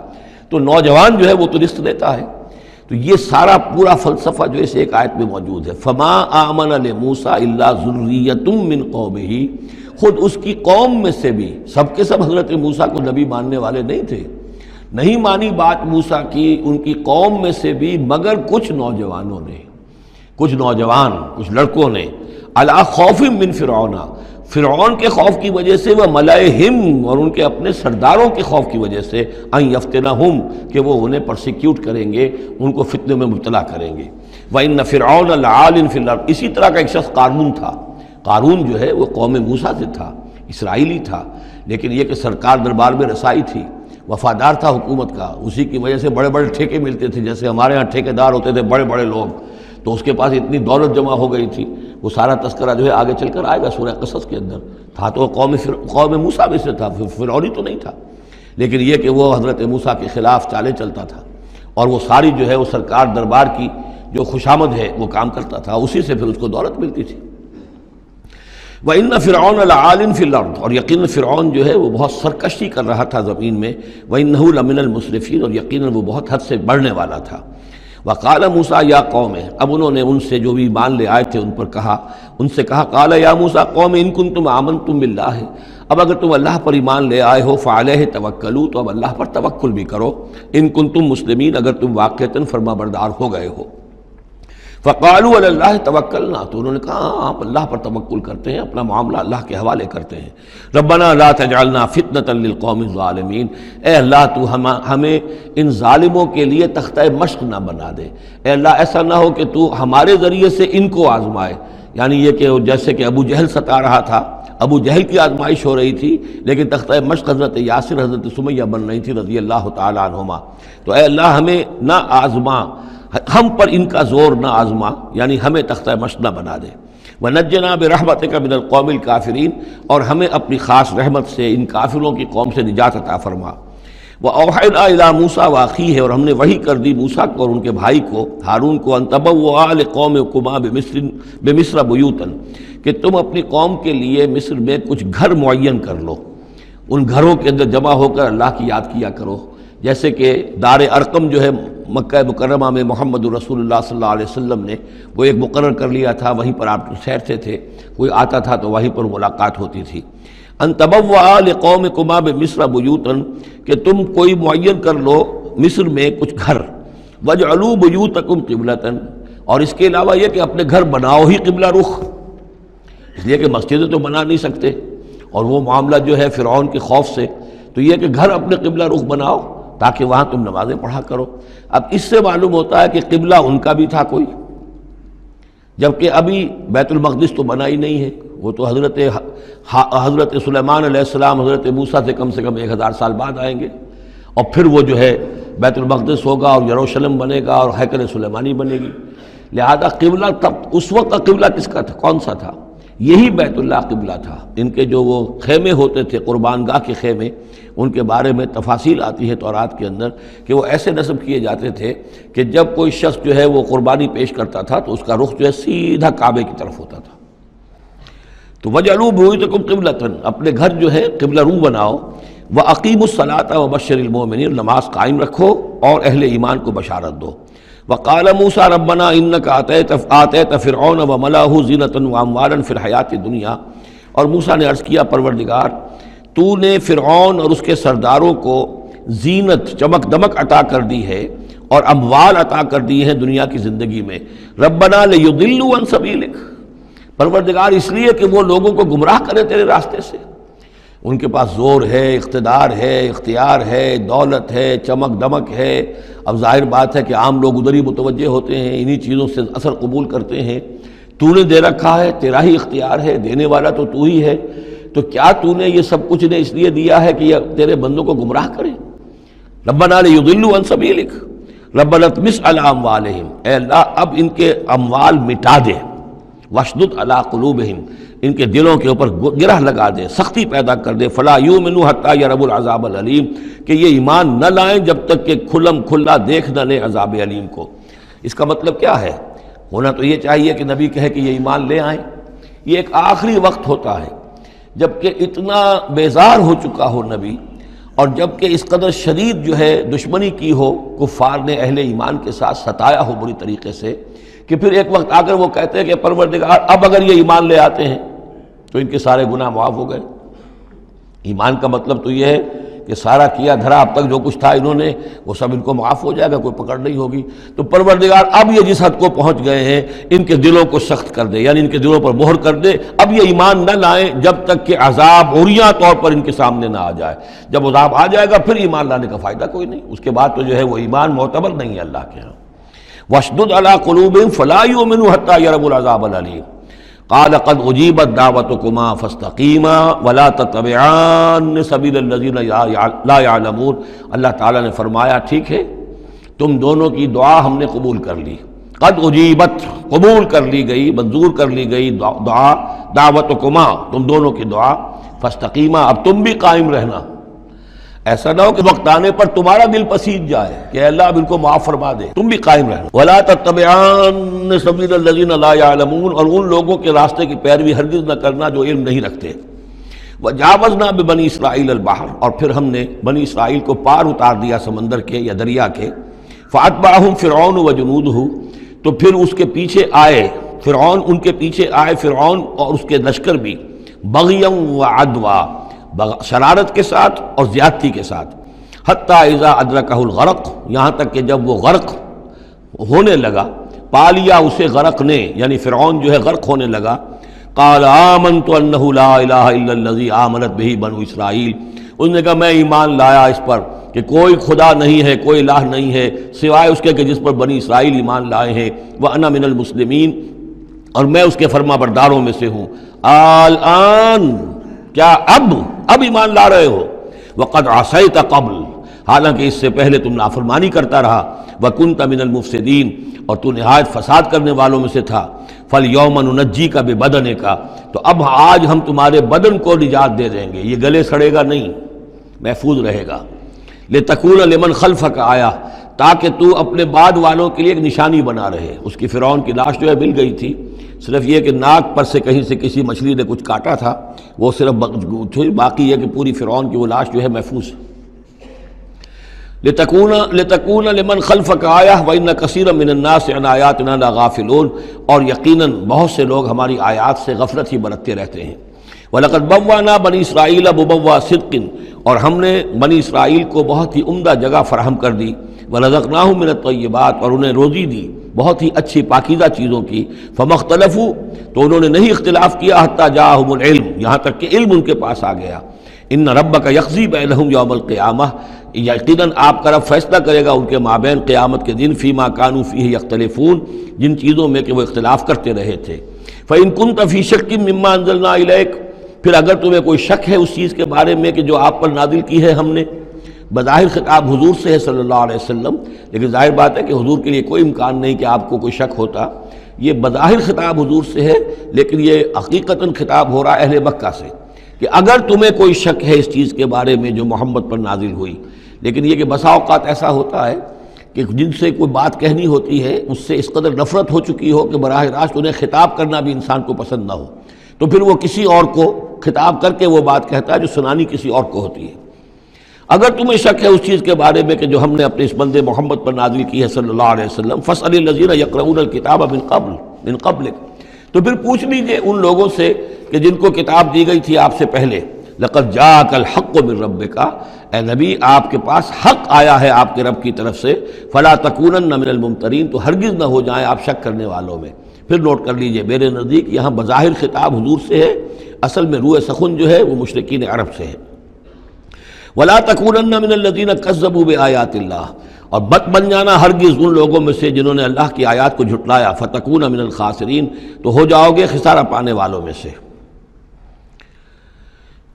تو نوجوان جو ہے وہ تو رزق دیتا ہے۔ تو یہ سارا پورا فلسفہ جو اس ایک آیت میں موجود ہے۔ فما آمن لموسیٰ الا ذریۃ من قومہ، خود اس کی قوم میں سے بھی، سب کے سب حضرت موسیٰ کو نبی ماننے والے نہیں تھے، نہیں مانی بات موسیٰ کی ان کی قوم میں سے بھی مگر کچھ نوجوانوں نے، کچھ نوجوان، کچھ لڑکوں نے، علی خوف من فرعون، فرعون کے خوف کی وجہ سے، وہ ملئہم، اور ان کے اپنے سرداروں کے خوف کی وجہ سے، ان یفتنہم، کہ وہ انہیں پرسیکیوٹ کریں گے، ان کو فتنے میں مبتلا کریں گے۔ وَإِنَّ فِرْعَوْنَ لَعَالٍ فِي الْأَرْضِ، اسی طرح کا ایک شخص قارون تھا۔ قارون جو ہے وہ قوم موسیٰ سے تھا، اسرائیلی تھا، لیکن یہ کہ سرکار دربار میں رسائی تھی، وفادار تھا حکومت کا، اسی کی وجہ سے بڑے بڑے ٹھیکے ملتے تھے، جیسے ہمارے ہاں ٹھیکیدار ہوتے تھے بڑے بڑے لوگ، تو اس کے پاس اتنی دولت جمع ہو گئی تھی۔ وہ سارا تذکرہ جو ہے آگے چل کر آئے گا سورہ قصص کے اندر، تھا تو قوم موسیٰ میں سے تھا، فرعونی تو نہیں تھا، لیکن یہ کہ وہ حضرت موسیٰ کے خلاف چالیں چلتا تھا، اور وہ ساری جو ہے وہ سرکار دربار کی جو خوشامد ہے وہ کام کرتا تھا، اسی سے پھر اس کو دولت ملتی تھی۔ وَإِنَّ فِرْعَوْنَ لَعَالٍ فِي الْأَرْضِ، اور یقیناً فرعون جو ہے وہ بہت سرکشی کر رہا تھا زمین میں، وَإِنَّهُ لَمِنَ الْمُسْرِفِينَ، اور یقیناً وہ بہت حد سے بڑھنے والا تھا۔ وقال موسیٰ یا قوم، اب انہوں نے ان سے جو بھی ایمان لے آئے تھے ان پر کہا، ان سے کہا، قال یا موسیٰ قوم ان کنتم آمنتم باللہ، اب اگر تم اللہ پر ایمان لے آئے ہو، فعلیہ توکلوا، تو اب اللہ پر توکل بھی کرو، ان کنتم مسلمین، اگر تم واقعتاً فرما بردار ہو گئے ہو۔ فقالوا علی اللہ توکلنا، تو انہوں نے کہا ہاں آپ اللہ پر توکل کرتے ہیں، اپنا معاملہ اللہ کے حوالے کرتے ہیں۔ ربنا لا تجعلنا فتنة للقوم الظالمین، اے اللہ تو ہمیں ان ظالموں کے لیے تختہ مشق نہ بنا دے، اے اللہ ایسا نہ ہو کہ تو ہمارے ذریعے سے ان کو آزمائے، یعنی یہ کہ جیسے کہ ابو جہل ستا رہا تھا، ابو جہل کی آزمائش ہو رہی تھی، لیکن تختہ مشق حضرت یاسر، حضرت سمیہ بن رہی تھی رضی اللہ تعالیٰ عنہما، تو اے اللہ ہمیں نہ آزما، ہم پر ان کا زور نہ آزما، یعنی ہمیں تختہ مشق نہ بنا دے۔ وَنَجِّنَا بِرَحْمَتِكَ مِنَ الْقَوْمِ الْكَافِرِينَ، اور ہمیں اپنی خاص رحمت سے ان کافروں کی قوم سے نجات عطا فرما۔ وَأَوْحَيْنَا إِلَىٰ مُوسَىٰ وَأَخِيهِ، اور ہم نے وحی کر دی موسیٰ کو اور ان کے بھائی کو ہارون کو، أَن تَبَوَّآ لِقَوْمِكُمَا بِمِصْرَ بُيُوتًا، کہ تم اپنی قوم کے لیے مصر میں کچھ گھر معین کر لو، ان گھروں کے اندر جمع ہو کر اللہ کی یاد کیا کرو، جیسے کہ دار ارقم جو ہے مکہ مکرمہ میں محمد رسول اللہ صلی اللہ علیہ وسلم نے وہ ایک مقرر کر لیا تھا، وہیں پر آپ ٹھہرتے تھے، کوئی آتا تھا تو وہیں پر ملاقات ہوتی تھی۔ ان تبوأ لقومکما بمصر بیوتا، کہ تم کوئی معین کر لو مصر میں کچھ گھر، واجعلوا بیوتکم قبلۃ، اور اس کے علاوہ یہ کہ اپنے گھر بناؤ ہی قبلہ رخ، اس لیے کہ مسجدیں تو بنا نہیں سکتے، اور وہ معاملہ جو ہے فرعون کے خوف سے، تو یہ کہ گھر اپنے قبلہ رخ بناؤ تاکہ وہاں تم نمازیں پڑھا کرو۔ اب اس سے معلوم ہوتا ہے کہ قبلہ ان کا بھی تھا کوئی، جبکہ ابھی بیت المقدس تو بنا ہی نہیں ہے، وہ تو حضرت سلیمان علیہ السلام حضرت موسیٰ سے کم 1000 سال بعد آئیں گے، اور پھر وہ جو ہے بیت المقدس ہوگا اور یروشلم بنے گا اور ہیکل سلیمانی بنے گی۔ لہذا قبلہ تب اس وقت کا قبلہ کس کا تھا، کون سا تھا؟ یہی بیت اللہ قبلہ تھا۔ ان کے جو وہ خیمے ہوتے تھے قربان گاہ کے خیمے، ان کے بارے میں تفاصیل آتی ہے تورات کے اندر کہ وہ ایسے نصب کیے جاتے تھے کہ جب کوئی شخص جو ہے وہ قربانی پیش کرتا تھا تو اس کا رخ جو ہے سیدھا کعبے کی طرف ہوتا تھا۔ تو وَجْعَلُوا بُيُوتَكُمْ قِبْلَةً، اپنے گھر جو ہے قبلہ رو بناؤ، وَأَقِيمُوا الصَّلَاةَ وَبَشِّرِ الْمُؤْمِنِينَ، نماز قائم رکھو اور اہل ایمان کو بشارت دو۔ وقال موسیٰ ربنا انک آتیت فرعون وملأہ زینة واموالا فی الحیاۃ الدنیا، اور موسیٰ نے عرض کیا پروردگار تو نے فرعون اور اس کے سرداروں کو زینت، چمک دمک عطا کر دی ہے اور اموال عطا کر دی ہیں دنیا کی زندگی میں۔ ربنا لیضلوا عن سبیلک، پروردگار اس لیے کہ وہ لوگوں کو گمراہ کرے تیرے راستے سے۔ ان کے پاس زور ہے، اقتدار ہے، اختیار ہے، دولت ہے، چمک دمک ہے۔ اب ظاہر بات ہے کہ عام لوگ ادھر ہی متوجہ ہوتے ہیں، انہی چیزوں سے اثر قبول کرتے ہیں۔ تو نے دے رکھا ہے، تیرا ہی اختیار ہے، دینے والا تو ہی ہے، تو کیا تو نے یہ سب کچھ نے اس لیے دیا ہے کہ یہ تیرے بندوں کو گمراہ کرے؟ ربنا لیضلوا عن سبیلک ربنا اطمس علی اموالہم، اے اللہ اب ان کے اموال مٹا دے، واشدد علی قلوبہم، ان کے دلوں کے اوپر گرہ لگا دے، سختی پیدا کر دے، فلا یؤمنوا حتی یروا العذاب العلیم، کہ یہ ایمان نہ لائیں جب تک کہ کھلم کھلا دیکھ نہ لیں عذاب علیم کو۔ اس کا مطلب کیا ہے؟ ہونا تو یہ چاہیے کہ نبی کہے کہ یہ ایمان لے آئیں۔ یہ ایک آخری وقت ہوتا ہے جب کہ اتنا بیزار ہو چکا ہو نبی، اور جب کہ اس قدر شدید جو ہے دشمنی کی ہو کفار نے اہل ایمان کے ساتھ، ستایا ہو بری طریقے سے، کہ پھر ایک وقت آ کر وہ کہتے ہیں کہ پروردگار اب اگر یہ ایمان لے آتے ہیں تو ان کے سارے گناہ معاف ہو گئے۔ ایمان کا مطلب تو یہ ہے کہ سارا کیا دھرا اب تک جو کچھ تھا انہوں نے وہ سب ان کو معاف ہو جائے گا، کوئی پکڑ نہیں ہوگی۔ تو پروردگار اب یہ جس حد کو پہنچ گئے ہیں ان کے دلوں کو سخت کر دے، یعنی ان کے دلوں پر مہر کر دے، اب یہ ایمان نہ لائیں جب تک کہ عذاب عریاں طور پر ان کے سامنے نہ آ جائے۔ جب عذاب آ جائے گا پھر ایمان لانے کا فائدہ کوئی نہیں، اس کے بعد تو جو ہے وہ ایمان معتبر نہیں ہے اللہ کے ہاں۔ واشدد علی قلوبہم فلا یؤمنوا حتی یروا العذاب العلیم، قال قد اجیبت دعوتکما فاستقیما ولا تتبعان سبیل الذین لا یعلمون۔ اللہ تعالیٰ نے فرمایا ٹھیک ہے، تم دونوں کی دعا ہم نے قبول کر لی، قد اجیبت، قبول کر لی گئی، منظور کر لی گئی دعا، دعوتکما، تم دونوں کی دعا، فاستقیما، اب تم بھی قائم رہنا۔ ایسا نہ ہو کہ وقت آنے پر تمہارا دل پسیج جائے کہ اللہ اب ان کو معاف فرما دے، تم بھی قائم رہنا۔ وَلَا تَتَّبِعَانَ سَبِيلَ الَّذِينَ لَا يَعْلَمُونَ، اور ان لوگوں کے راستے کی پیروی ہرگز نہ کرنا جو علم نہیں رکھتے۔ وَجَاوَزْنَا بِبَنِي إِسْرَائِيلَ الْبَحْرَ، اور پھر ہم نے بنی اسرائیل کو پار اتار دیا سمندر کے یا دریا کے۔ فَأَتْبَعَهُمْ فِرْعَوْنُ وَجُنُودُهُ، تو پھر اس کے پیچھے آئے فرعون، ان کے پیچھے آئے فرعون اور اس کے لشکر بھی، بغیًا وعدوا، شرارت کے ساتھ اور زیادتی کے ساتھ، حتی اذا ادرکہ الغرق، یہاں تک کہ جب وہ غرق ہونے لگا، پا لیا اسے غرق نے، یعنی فرعون جو ہے غرق ہونے لگا، قال آمنت انہ لا الہ الا الذی آمنت بہ بنو اسرائیل، اس نے کہا میں ایمان لایا اس پر کہ کوئی خدا نہیں ہے، کوئی الہ نہیں ہے سوائے اس کے کہ جس پر بنی اسرائیل ایمان لائے ہیں، وانا من المسلمین، اور میں اس کے فرما برداروں میں سے ہوں۔ الآن، کیا اب ایمان لا رہے ہو؟ وقد عصیت قبل، حالانکہ اس سے پہلے تم نافرمانی کرتا رہا، وکنت من المفسدین، اور تو نہایت فساد کرنے والوں میں سے تھا۔ فالیوم ننجیک ببدنک، تو اب آج ہم تمہارے بدن کو نجات دے دیں گے، یہ گلے سڑے گا نہیں، محفوظ رہے گا۔ لتکون لمن خلفک آیا، تاکہ تو اپنے بعد والوں کے لیے ایک نشانی بنا رہے۔ اس کی فرعون کی لاش جو ہے مل گئی تھی، صرف یہ کہ ناک پر سے کہیں سے کسی مچھلی نے کچھ کاٹا تھا، وہ صرف باقی ہے کہ پوری فرعون کی وہ لاش جو ہے محفوظ ہے۔ لتکون لمن خلفک آیہ وان کثیرا من الناس عن آیاتنا لغافلون، اور یقیناً بہت سے لوگ ہماری آیات سے غفلت ہی برتتے رہتے ہیں۔ وَلَقَدْ بَوَّأْنَا بَنِي إِسْرَائِيلَ مُبَوَّأَ صِدْقٍ، اور ہم نے بنی اسرائیل کو بہت ہی عمدہ جگہ فراہم کر دی۔ وَرَزَقْنَاهُم مِّنَ الطَّيِّبَاتِ، اور انہیں روزی دی بہت ہی اچھی پاکیزہ چیزوں کی۔ فَمَا اخْتَلَفُوا، تو انہوں نے نہیں اختلاف کیا، حتیٰ جاءہم العلم، یہاں تک کہ علم ان کے پاس آ گیا۔ ان ربک یقضی بینہم یوم القیامہ، یقیناً آپ کا رب فیصلہ کرے گا ان کے مابین قیامت کے دن، فیما کانوا فیہ یختلفون، جن چیزوں میں کہ وہ اختلاف کرتے رہے تھے۔ فإن كنت فی شک مما انزلنا الیک، پھر اگر تمہیں کوئی شک ہے اس چیز کے بارے میں کہ جو آپ پر نازل کی ہے ہم نے، بظاہر خطاب حضور سے ہے صلی اللہ علیہ وسلم، لیکن ظاہر بات ہے کہ حضور کے لیے کوئی امکان نہیں کہ آپ کو کوئی شک ہوتا. یہ بظاہر خطاب حضور سے ہے، لیکن یہ حقیقتاً خطاب ہو رہا ہے اہل مکہ سے کہ اگر تمہیں کوئی شک ہے اس چیز کے بارے میں جو محمد پر نازل ہوئی. لیکن یہ کہ بسا اوقات ایسا ہوتا ہے کہ جن سے کوئی بات کہنی ہوتی ہے اس سے اس قدر نفرت ہو چکی ہو کہ براہ راست انہیں خطاب کرنا بھی انسان کو پسند نہ ہو، تو پھر وہ کسی اور کو خطاب کر کے وہ بات کہتا ہے جو سنانی کسی اور کو ہوتی ہے. اگر تمہیں شک ہے اس چیز کے بارے میں کہ جو ہم نے اپنے اس بندے محمد پر نازل کی ہے صلی اللہ علیہ وسلم، فاسأل الذین یقرؤون الکتاب من قبلک، تو پھر پوچھ لیجئے ان لوگوں سے کہ جن کو کتاب دی گئی تھی آپ سے پہلے. لقد جاءک الحق من ربک، اے نبی آپ کے پاس حق آیا ہے آپ کے رب کی طرف سے. فلا تکونن من الممترین، تو ہرگز نہ ہو جائیں آپ شک کرنے والوں میں. پھر نوٹ کر لیجئے میرے نزدیک یہاں بظاہر خطاب حضور سے ہے، اصل میں روح سخن جو ہے وہ مشرکین عرب سے ہے. ولا تکونن من الذین کذبوا بآیات اللہ، اور بت بن جانا ہرگز ان لوگوں میں سے جنہوں نے اللہ کی آیات کو جھٹلایا. فتکون من الخاسرین، تو ہو جاؤ گے خسارہ پانے والوں میں سے.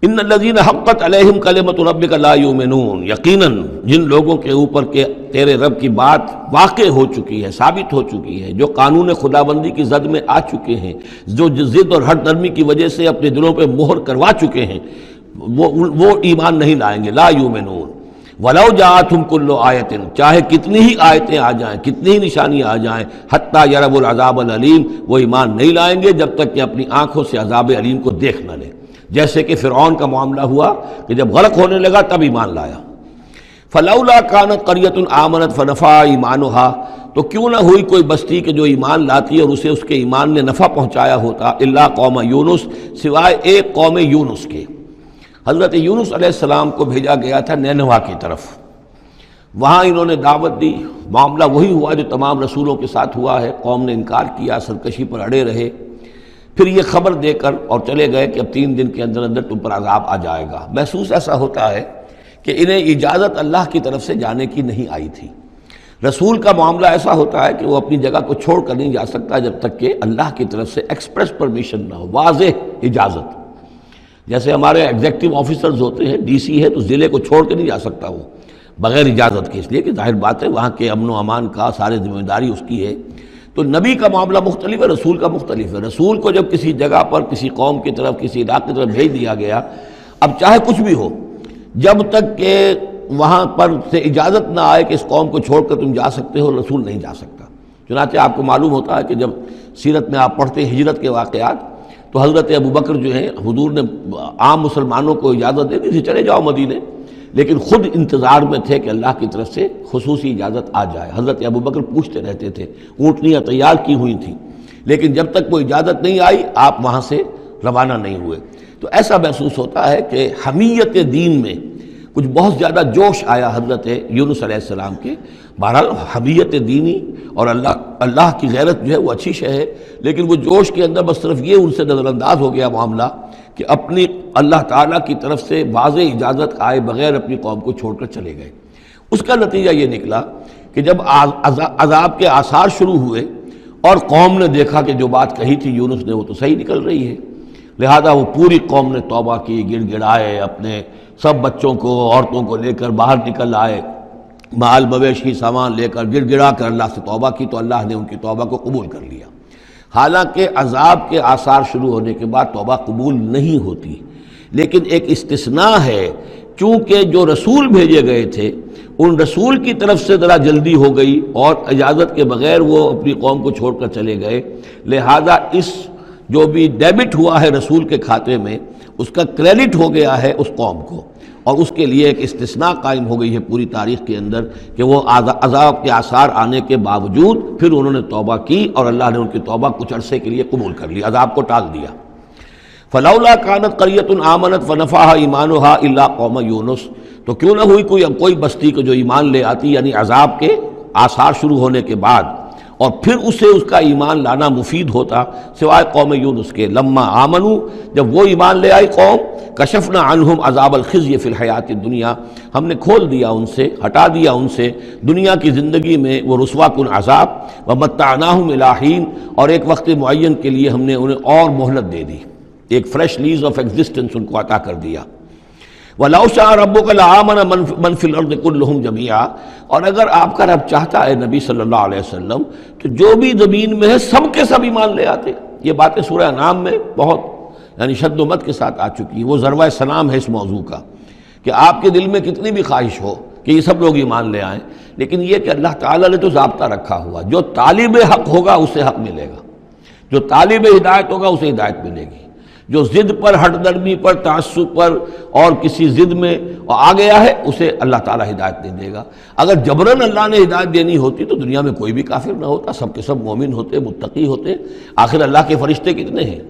ان الذین حقت علیہم کلمۃ ربک لا یؤمنون، یقیناً جن لوگوں کے اوپر کہ تیرے رب کی بات واقع ہو چکی ہے، ثابت ہو چکی ہے، جو قانون خداوندی کی زد میں آ چکے ہیں، جو ضد اور ہٹ نرمی کی وجہ سے اپنے دلوں پہ مہر کروا چکے ہیں، وہ ایمان نہیں لائیں گے. لا یؤمنون ولو جاءتہم کل آیۃ، چاہے کتنی ہی آیتیں آ جائیں، کتنی ہی نشانیاں آ جائیں، حتیٰ یروا العذاب العلیم، وہ ایمان نہیں لائیں گے جب تک کہ اپنی آنکھوں سے عذاب علیم کو دیکھ نہ لیں. جیسے کہ فرعون کا معاملہ ہوا کہ جب غرق ہونے لگا تب ایمان لایا. فلولا کانت قریۃ آمنت فنفعها ایمانها، تو کیوں نہ ہوئی کوئی بستی کہ جو ایمان لاتی اور اسے اس کے ایمان نے نفع پہنچایا ہوتا، الا قوم یونس، سوائے ایک قوم یونس کے. حضرت یونس علیہ السلام کو بھیجا گیا تھا نینوا کی طرف، وہاں انہوں نے دعوت دی. معاملہ وہی ہوا جو تمام رسولوں کے ساتھ ہوا ہے، قوم نے انکار کیا، سرکشی پر اڑے رہے. پھر یہ خبر دے کر اور چلے گئے کہ اب 3 دن کے اندر اندر تم پر عذاب آ جائے گا. محسوس ایسا ہوتا ہے کہ انہیں اجازت اللہ کی طرف سے جانے کی نہیں آئی تھی. رسول کا معاملہ ایسا ہوتا ہے کہ وہ اپنی جگہ کو چھوڑ کر نہیں جا سکتا جب تک کہ اللہ کی طرف سے ایکسپریس پرمیشن نہ ہو، واضح اجازت. جیسے ہمارے ایگزیکٹو آفیسرز ہوتے ہیں، ڈی سی ہے تو ضلع کو چھوڑ کے نہیں جا سکتا وہ بغیر اجازت کے، اس لیے کہ ظاہر بات ہے وہاں کے امن و امان کا سارے ذمہ داری اس کی ہے. تو نبی کا معاملہ مختلف ہے، رسول کا مختلف ہے. رسول کو جب کسی جگہ پر کسی قوم کی طرف کسی علاقے کی طرف بھیج دیا گیا، اب چاہے کچھ بھی ہو، جب تک کہ وہاں پر سے اجازت نہ آئے کہ اس قوم کو چھوڑ کر تم جا سکتے ہو، رسول نہیں جا سکتا. چنانچہ آپ کو معلوم ہوتا ہے کہ جب سیرت میں آپ پڑھتے ہیں ہجرت کے واقعات، تو حضرت ابوبکر جو ہیں، حضور نے عام مسلمانوں کو اجازت دے دی تھی چلے جاؤ مدینے، لیکن خود انتظار میں تھے کہ اللہ کی طرف سے خصوصی اجازت آ جائے. حضرت ابوبکر پوچھتے رہتے تھے، اونٹنیاں تیار کی ہوئی تھیں، لیکن جب تک وہ اجازت نہیں آئی آپ وہاں سے روانہ نہیں ہوئے. تو ایسا محسوس ہوتا ہے کہ حمیت دین میں کچھ بہت زیادہ جوش آیا حضرت یونس علیہ السلام کے. بہرحال حمیت دینی اور اللہ کی غیرت جو ہے وہ اچھی شے ہے، لیکن وہ جوش کے اندر بس صرف یہ ان سے نظر انداز ہو گیا معاملہ کہ اپنی اللہ تعالیٰ کی طرف سے واضح اجازت آئے بغیر اپنی قوم کو چھوڑ کر چلے گئے. اس کا نتیجہ یہ نکلا کہ جب عذاب کے آثار شروع ہوئے اور قوم نے دیکھا کہ جو بات کہی تھی یونس نے وہ تو صحیح نکل رہی ہے، لہذا وہ پوری قوم نے توبہ کی، گڑ گڑائے، اپنے سب بچوں کو عورتوں کو لے کر باہر نکل آئے، مال مویشی سامان لے کر گڑ گڑا کر اللہ سے توبہ کی، تو اللہ نے ان کی توبہ کو قبول کر لیا. حالانکہ عذاب کے آثار شروع ہونے کے بعد توبہ قبول نہیں ہوتی، لیکن ایک استثناء ہے، چونکہ جو رسول بھیجے گئے تھے ان رسول کی طرف سے ذرا جلدی ہو گئی اور اجازت کے بغیر وہ اپنی قوم کو چھوڑ کر چلے گئے، لہذا اس جو بھی ڈیبٹ ہوا ہے رسول کے کھاتے میں اس کا کریڈٹ ہو گیا ہے اس قوم کو، اور اس کے لیے ایک استثناء قائم ہو گئی ہے پوری تاریخ کے اندر کہ وہ عذاب کے آثار آنے کے باوجود پھر انہوں نے توبہ کی اور اللہ نے ان کی توبہ کچھ عرصے کے لیے قبول کر لی، عذاب کو ٹال دیا. فلولا کانت قریۃ آمنت فنفعها ایمانها الا قوم یونس، تو کیوں نہ ہوئی کوئی بستی کو جو ایمان لے آتی، یعنی عذاب کے آثار شروع ہونے کے بعد، اور پھر اسے اس کا ایمان لانا مفید ہوتا، سوائے قوم یونس کے. لما آمنوا، جب وہ ایمان لے آئی قوم، کشفنا عنہم عذاب الخزي فی الحیات الدنیا، ہم نے کھول دیا ان سے، ہٹا دیا ان سے دنیا کی زندگی میں وہ رسوا کن عذاب، ومتعناہم الی حین، اور ایک وقت معین کے لیے ہم نے انہیں اور مہلت دے دی، ایک فریش لیز آف ایگزسٹنس ان کو عطا کر دیا. وَلَوْ شَاءَ رَبُّكَ لَآمَنَ مَنْ فِي الْأَرْضِ كُلُّهُمْ جَمِيعًا، اور اگر آپ کا رب چاہتا ہے نبی صلی اللہ علیہ وسلم تو جو بھی زمین میں ہے سب کے سب ایمان لے آتے۔ یہ باتیں سورہ انعام میں بہت یعنی شد و مت کے ساتھ آ چکی ہیں، وہ ذروۂ سلام ہے اس موضوع کا کہ آپ کے دل میں کتنی بھی خواہش ہو کہ یہ سب لوگ ایمان لے آئیں، لیکن یہ کہ اللہ تعالیٰ نے تو ضابطہ رکھا ہوا، جو طالب حق ہوگا اسے حق ملے گا، جو طالب ہدایت ہوگا اسے ہدایت ملے گی، جو ضد پر، ہٹ درمی پر، تعصب پر اور کسی ضد میں آ گیا ہے اسے اللہ تعالیٰ ہدایت نہیں دے گا۔ اگر جبراً اللہ نے ہدایت دینی ہوتی تو دنیا میں کوئی بھی کافر نہ ہوتا، سب کے سب مومن ہوتے، متقی ہوتے۔ آخر اللہ کے فرشتے کتنے ہیں؟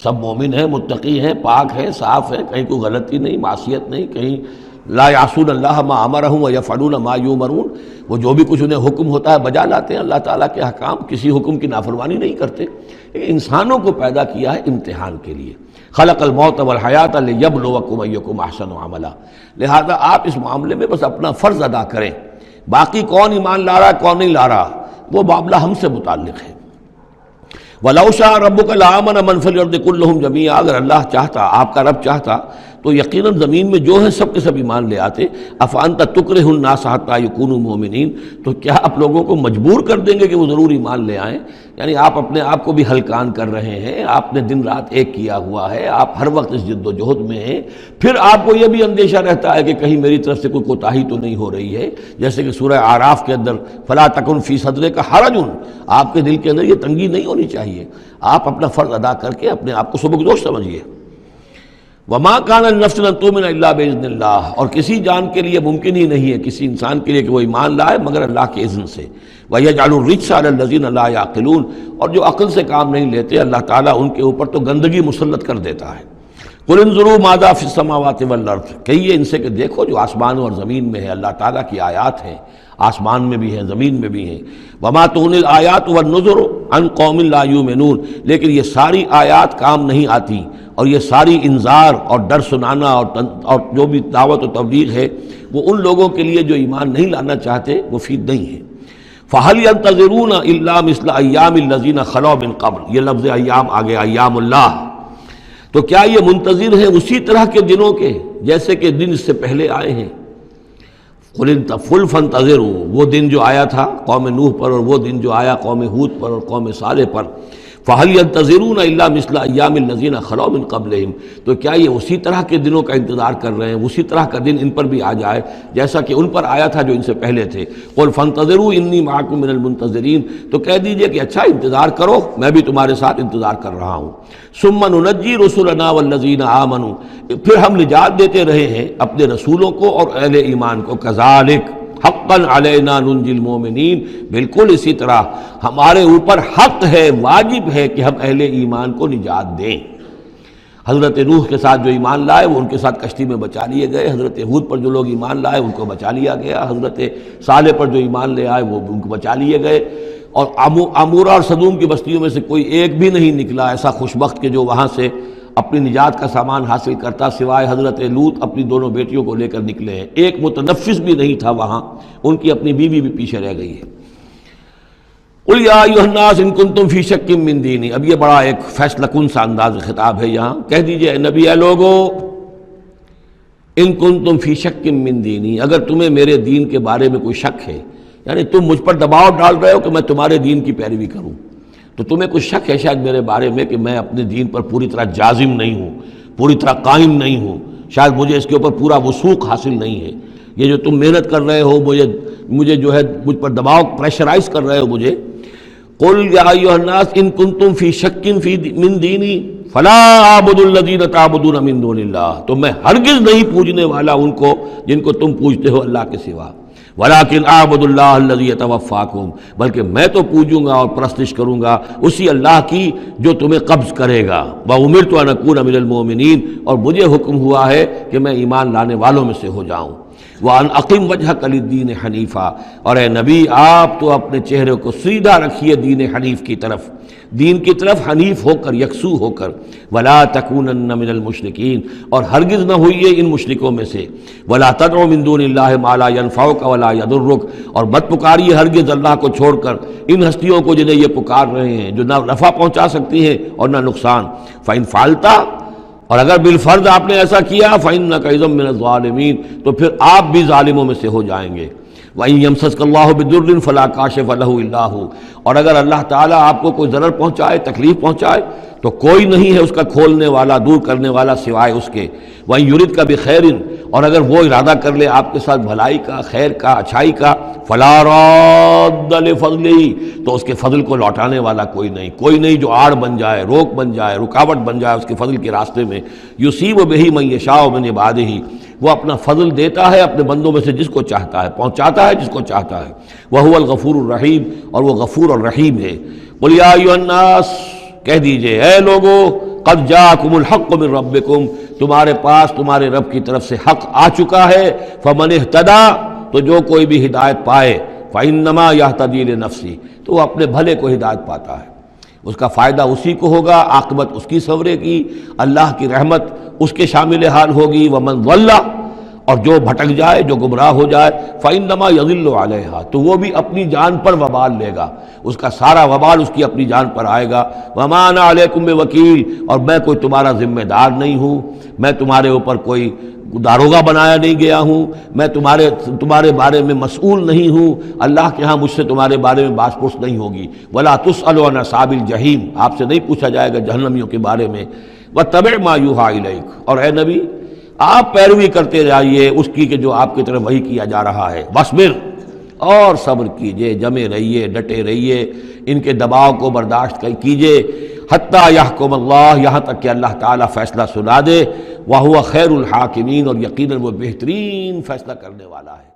سب مومن ہیں، متقی ہیں، پاک ہیں، صاف ہیں، کہیں کوئی غلطی نہیں، معصیت نہیں، کہیں لا یعصون اللہ ما امرہم ویفعلون ما یؤمرون، وہ جو بھی کچھ انہیں حکم ہوتا ہے بجا لاتے ہیں اللہ تعالیٰ کے احکام، کسی حکم کی نافرمانی نہیں کرتے۔ انسانوں کو پیدا کیا ہے امتحان کے لیے، خلق الموت والحیات لیبلوکم ایکم احسن عملا، لہذا آپ اس معاملے میں بس اپنا فرض ادا کریں، باقی کون ایمان لا رہا ہے کون نہیں لا رہا وہ معاملہ ہم سے متعلق ہے۔ وَلَوْ شَاءَ رَبُّكَ لَآمَنَ مَنْ فِي الْأَرْضِ كُلُّهُمْ جَمِيعًا، اگر اللہ چاہتا، آپ کا رب چاہتا تو یقیناً زمین میں جو ہیں سب کے سب ایمان لے آتے۔ أَفَأَنْتَ تُكْرِهُ النَّاسَ حَتَّى يَكُونُوا مُؤْمِنِينَ، تو کیا آپ لوگوں کو مجبور کر دیں گے کہ وہ ضرور ایمان لے آئیں؟ یعنی آپ اپنے آپ کو بھی ہلکان کر رہے ہیں، آپ نے دن رات ایک کیا ہوا ہے، آپ ہر وقت اس جد و جہد میں ہیں، پھر آپ کو یہ بھی اندیشہ رہتا ہے کہ کہیں میری طرف سے کوئی کوتاہی تو نہیں ہو رہی ہے، جیسے کہ سورہ اعراف کے اندر فَلَا تَكُنْ فِي صَدْرِكَ حَرَجٌ، آپ کے دل کے اندر یہ تنگی نہیں ہونی چاہیے، آپ اپنا فرض ادا کر کے اپنے آپ کو سبکدوش سمجھیے۔ وَمَا كَانَ لِنَفْسٍ أَن تُؤْمِنَ إِلَّا بِإِذْنِ اللَّهِ، اور کسی جان کے لیے ممکن ہی نہیں ہے، کسی انسان کے لیے کہ وہ ایمان لائے مگر اللہ کے اذن سے۔ وَيَجْعَلُ الرِّجْسَ عَلَى الَّذِينَ لَا يَعْقِلُونَ، اور جو عقل سے کام نہیں لیتے اللہ تعالیٰ ان کے اوپر تو گندگی مسلط کر دیتا ہے۔ قُلِ انظُرُوا مَاذَا فِي السَّمَاوَاتِ وَالْأَرْضِ، کہیے ان سے کہ دیکھو جو آسمان اور زمین میں ہے اللہ تعالیٰ کی آیات ہیں، آسمان میں بھی ہیں زمین میں بھی ہیں۔ وَمَا تُغْنِي الْآيَاتُ وَالنُّذُرُ عَنْ قَوْمٍ لَا يُؤْمِنُونَ، لیکن یہ ساری آیات کام نہیں آتی، اور یہ ساری انذار اور ڈر سنانا اور جو بھی دعوت و تبلیغ ہے وہ ان لوگوں کے لیے جو ایمان نہیں لانا چاہتے مفید نہیں ہے۔ فَهَلْ يَنْتَظِرُونَ إِلَّا مِثْلَ أَيَّامِ الَّذِينَ خَلَوْا مِن قَبْلُ، یہ لفظ ایام آگے ایام اللہ، تو کیا یہ منتظر ہیں اسی طرح کے دنوں کے جیسے کہ دن اس سے پہلے آئے ہیں؟ قُلْ فَانْتَظِرُوا، وہ دن جو آیا تھا قوم نوح پر، اور وہ دن جو آیا قوم ہود پر اور قوم صالح پر، فَهَلْ يَنْتَظِرُونَ إِلَّا مِثْلَ أَيَّامِ الَّذِينَ خَلَوْا مِن قَبْلِهِمْ، تو کیا یہ اسی طرح کے دنوں کا انتظار کر رہے ہیں، اسی طرح کا دن ان پر بھی آ جائے جیسا کہ ان پر آیا تھا جو ان سے پہلے تھے؟ قُلْ فَانْتَظِرُوا إِنِّي مَعَكُم مِّنَ الْمُنتَظِرِينَ، تو کہہ دیجئے کہ اچھا انتظار کرو، میں بھی تمہارے ساتھ انتظار کر رہا ہوں۔ ثُمَّ نُنَجِّي رُسُلَنَا وَالَّذِينَ آمَنُوا، پھر ہم نجات دیتے رہے ہیں اپنے رسولوں کو اور اہل ایمان کو۔ كَذَلِكَ حقاً علینا ننجی المومنین، بالکل اسی طرح ہمارے اوپر حق ہے، واجب ہے کہ ہم اہل ایمان کو نجات دیں۔ حضرت نوح کے ساتھ جو ایمان لائے وہ ان کے ساتھ کشتی میں بچا لیے گئے، حضرت ہود پر جو لوگ ایمان لائے ان کو بچا لیا گیا، حضرت صالح پر جو ایمان لے آئے وہ ان کو بچا لیے گئے، اور عمورہ اور صدوم کی بستیوں میں سے کوئی ایک بھی نہیں نکلا ایسا خوشبخت کہ جو وہاں سے اپنی نجات کا سامان حاصل کرتا، سوائے حضرت لوط اپنی دونوں بیٹیوں کو لے کر نکلے ہیں، ایک متنفس بھی نہیں تھا وہاں، ان کی اپنی بیوی بھی پیچھے رہ گئی ہے۔ قُلْ يَا أَيُّهَا النَّاسُ إِن كُنتُمْ فِي شَكٍّ مِّن دِينِي، اب یہ بڑا ایک فیصلہ کن سا انداز خطاب ہے یہاں، کہہ دیجئے اے نبی، اے لوگو، إِن كُنتُمْ فِي شَكٍّ مِّن دِينِي، اگر تمہیں میرے دین کے بارے میں کوئی شک ہے، یعنی تم مجھ پر دباؤ ڈال رہے ہو کہ میں تمہارے دین کی پیروی کروں، تو تمہیں کچھ شک ہے شاید میرے بارے میں کہ میں اپنے دین پر پوری طرح جازم نہیں ہوں، پوری طرح قائم نہیں ہوں، شاید مجھے اس کے اوپر پورا وثوق حاصل نہیں ہے، یہ جو تم محنت کر رہے ہو، مجھے جو ہے مجھ پر دباؤ پریشرائز کر رہے ہو مجھے۔ قُلْ يَا أَيُّهَا النَّاسُ إِن كُنتُمْ فِي شَكٍّ مِّن دِينِي فَلَا أَعْبُدُ الَّذِينَ تَعْبُدُونَ مِن دُونِ اللَّهِ، تو میں ہرگز نہیں پوجنے والا ان کو جن کو تم پوجتے ہو اللہ کے سوا۔ وَلَٰكِنْ أَعْبُدُ اللَّهَ الَّذِي يَتَوَفَّاكُمْ، بلکہ میں تو پوجوں گا اور پرستش کروں گا اسی اللہ کی جو تمہیں قبض کرے گا۔ وَأُمِرْتُ أَنْ أَكُونَ مِنَ الْمُؤْمِنِينَ، اور مجھے حکم ہوا ہے کہ میں ایمان لانے والوں میں سے ہو جاؤں۔ وَأَنْ أَقِمْ وَجْهَكَ لِلدِّينِ حَنِيفًا، اور اے نبی آپ تو اپنے چہرے کو سیدھا رکھیے دین حنیف کی طرف، دین کی طرف حنیف ہو کر، یکسو ہو کر۔ وَلَا تَكُونَنَّ مِنَ الْمُشْرِكِينَ، اور ہرگز نہ ہوئیے ان مشرکوں میں سے۔ وَلَا تَدْعُ مِن دُونِ اللَّهِ مَا لَا يَنفَعُكَ وَلَا يَضُرُّكَ، اور مت پکاریے ہرگز اللہ کو چھوڑ کر ان ہستیوں کو جنہیں یہ پکار رہے ہیں جو نہ نفع پہنچا سکتی ہیں اور نہ نقصان۔ فَإِن فَعَلْتَ، اور اگر بالفرض آپ نے ایسا کیا فَإِنَّكَ إِذًا مِّنَ الظَّالِمِينَ تو پھر آپ بھی ظالموں میں سے ہو جائیں گے۔ وَإِن يَمْسَسْكَ اللَّهُ بِضُرٍّ فَلَا كَاشِفَ لَهُ إِلَّا هُوَ، اور اگر اللہ تعالیٰ آپ کو کوئی ضرر پہنچائے، تکلیف پہنچائے، تو کوئی نہیں ہے اس کا کھولنے والا، دور کرنے والا سوائے اس کے۔ وَإِن يُرِدْكَ بِخَيْرٍ، اور اگر وہ ارادہ کر لے آپ کے ساتھ بھلائی کا، خیر کا، اچھائی کا، فَلَا رَادَّ لِفَضْلِهِ، تو اس کے فضل کو لوٹانے والا کوئی نہیں جو آڑ بن جائے، روک بن جائے، رکاوٹ بن جائے اس کے فضل کے راستے میں۔ یصیب بہ من یشاء من عبادہ، وہ اپنا فضل دیتا ہے اپنے بندوں میں سے جس کو چاہتا ہے، پہنچاتا ہے جس کو چاہتا ہے۔ وہو الغفور الرحیم، اور وہ غفور اور رحیم ہے۔ قل یا ایھا الناس، کہہ دیجئے اے لوگو، قد جاءکم الحق من ربکم، تمہارے پاس تمہارے رب کی طرف سے حق آ چکا ہے۔ فمن اہتدی، تو جو کوئی بھی ہدایت پائے، فانما یہتدی لنفسہ، تو وہ اپنے بھلے کو ہدایت پاتا ہے، اس کا فائدہ اسی کو ہوگا، عاقبت اس کی سنورے گی، اللہ کی رحمت اس کے شامل حال ہوگی۔ ومن ضل، اور جو بھٹک جائے، جو گمراہ ہو جائے، فإنما يضل علیہا، تو وہ بھی اپنی جان پر وبال لے گا، اس کا سارا وبال اس کی اپنی جان پر آئے گا۔ وما انا علیکم بوکیل، اور میں کوئی تمہارا ذمہ دار نہیں ہوں، میں تمہارے اوپر کوئی داروغہ بنایا نہیں گیا ہوں، میں تمہارے بارے میں مسئول نہیں ہوں، اللہ کے ہاں مجھ سے تمہارے بارے میں باس پرس نہیں ہوگی۔ ولا تسأل عن اصحاب الجحیم، آپ سے نہیں پوچھا جائے گا جہنمیوں کے بارے میں۔ واتبع ما یوحی الیک، اور اے نبی آپ پیروی کرتے رہیے اس کی کہ جو آپ کی طرف وحی کیا جا رہا ہے۔ واصبر، اور صبر کیجئے، جمے رہیے، ڈٹے رہیے، ان کے دباؤ کو برداشت کیجئے، حتیٰ یحکم اللہ، یہاں تک کہ اللہ تعالیٰ فیصلہ سنا دے۔ وہو خیر الحاکمین، اور یقیناً وہ بہترین فیصلہ کرنے والا ہے۔